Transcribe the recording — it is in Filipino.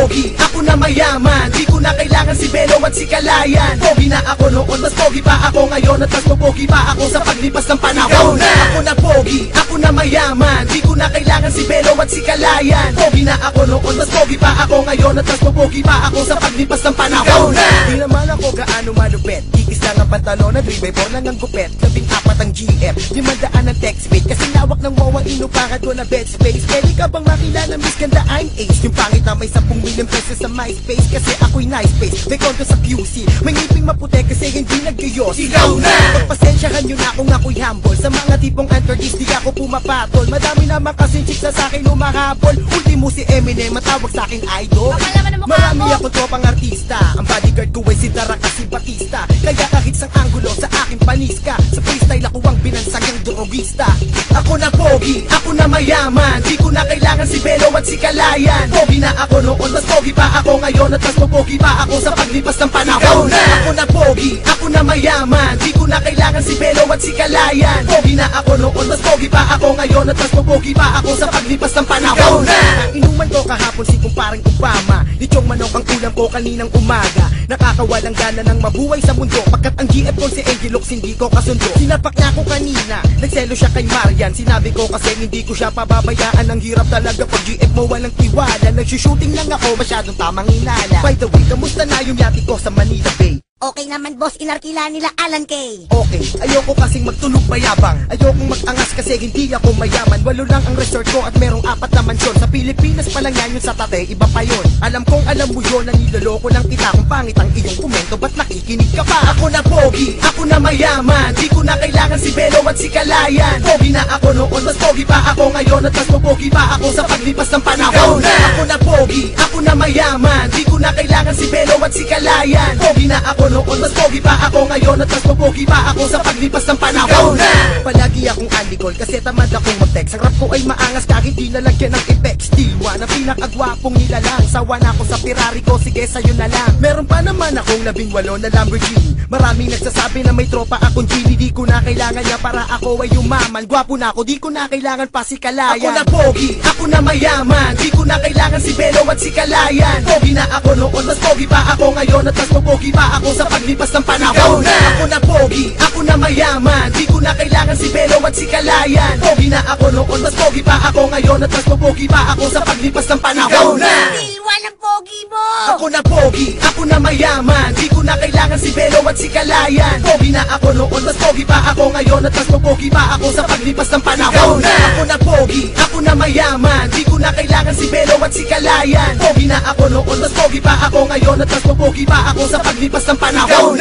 pogi, ako na mayaman. Di ko na kailangan si Belo at si Kalayan. Pogi na ako noon, mas pogi pa ako ngayon. At mas pogi pa ako sa paglipas ng panahon. Ako na pogi, ako na mayaman. Di ko na kailangan si Belo at si Kalayan. Pogi na ako noon, mas pogi pa ako ngayon. At mas pogi pa ako sa paglipas ng panahon. Di naman ako gaano malupet, kikis lang ang pantalon at 3x4 lang ang gupet. 14 ang GF, 500 ang text mate. Kasi lawak ng wawa inupakan ko na bed space. Pwede ka bang makilala Miss Ganda, I'm ace. Yung pangit na may 10 million pesos sa MySpace. Kasi ako'y nice face, may konto sa QC. May ngiping maputi kasi hindi nag-gayos. Ikaw na! Pagpasensyahan nyo na kung ako'y humble. Sa mga tipong antorgis di ako pumapatol. Madami naman kasing chicks na sa'kin humahabol. Ultimo si Eminem, matawag sa'kin idol. Marami akong tropang artista. Ang bodyguard ko ay si Dara kasi Batista. Kaya kahit sang anggulo sa aking paniska, sa freestyle ako ang binansagang drogista. Ako na pogi, ako na mayaman. Di ko na kailangan si Belo at si Kalayan. Pogi na ako noon, mas pogi pa ako ngayon. At mas pogi pa ako sa paglipas ng panahon. Ako na pogi, ako na mayaman. Di ko na kailangan si Belo at si Kalayan. Pogi na ako noon, mas pogi pa ako ngayon. At mas pogi pa ako sa paglipas ng panahon. Ang inuman ko kahapon si kumparing Obama. Litsong manok ang ulam ko kaninang umaga. Nakakawalang gana ng mabuhay sa mundo. Pagkat ang GF ko si Angelox hindi ko kasundo. Sinapak niya ako kanina, nagselo siya kay Marian. Sinabi ko kasi hindi ko siya pababayaan. Ang hirap talaga pag GF mo walang tiwala. Nagsushooting lang ako, masyadong tamang inala. By the way, kamusta na yung yati ko sa Manila Bay? Okay naman boss, inarkila nila Alan K. Okay, ayoko kasing magtunog mayabang. Ayokong mag-angas kasi hindi ako mayaman. 8 lang ang resort ko at merong 4 na mansyon. Sa Pilipinas pa lang yan, yung sa Tate, iba pa yun. Alam kong alam mo yun, naniloloko lang kita. Kung pangit ang iyong komento, ba't nakikinig ka pa? Ako na pogi, ako na mayaman. Di ko na kailangan si Belo at si Kalayan. Pogi na ako noon, mas pogi pa ako ngayon. At mas pogi pa ako sa paglipas ng panahon. Ako na pogi, ako na mayaman. Di ko na kailangan si Belo at si Kalayan. Pogi na ako noon, mas pogi pa ako ngayon. At mas pogi pa ako sa paglipas ng panahon. Palagi akong alikol kasi tamad akong mag-text. Ang rap ko ay maangas kahit di nalagyan ng effects. Diwa na pinakagwapong nilalang. Sawa na ako sa Ferrari ko, sige sa'yo na lang. Meron pa naman akong 18 na Lamborghini. Maraming nagsasabi na may tropa akong genie. Di ko na kailangan niya para ako ay yumaman. Gwapo na ako, di ko na kailangan pa si Kalayan. Ako na pogi, ako na mayaman. Di ko na kailangan si Belo at si Kalayan. Pogi na ako noon, mas pogi pa ako ngayon. At mas pogi pa ako sa paglipas ng panahon. Ako na pogi, ako na mayaman. Di ko na kailangan si Belo at si Kalayan. Pogi na ako noon, mas pogi pa ako ngayon. At mas pogi pa ako sa paglipas ng panahon. Silwa ng pogi mo. Ako na pogi, ako na mayaman. Di ko na kailangan si Belo at si Kalayan. Pogi na ako noon, mas pogi pa ako ngayon. At mas pogi pa ako sa paglipas ng panahon. Ako na pogi, ako na mayaman. Di ko na kailangan si Belo at si Kalayan. Pogi na ako noon, mas pogi pa ako ngayon. At mas pogi pa ako sa paglipas ng panahon.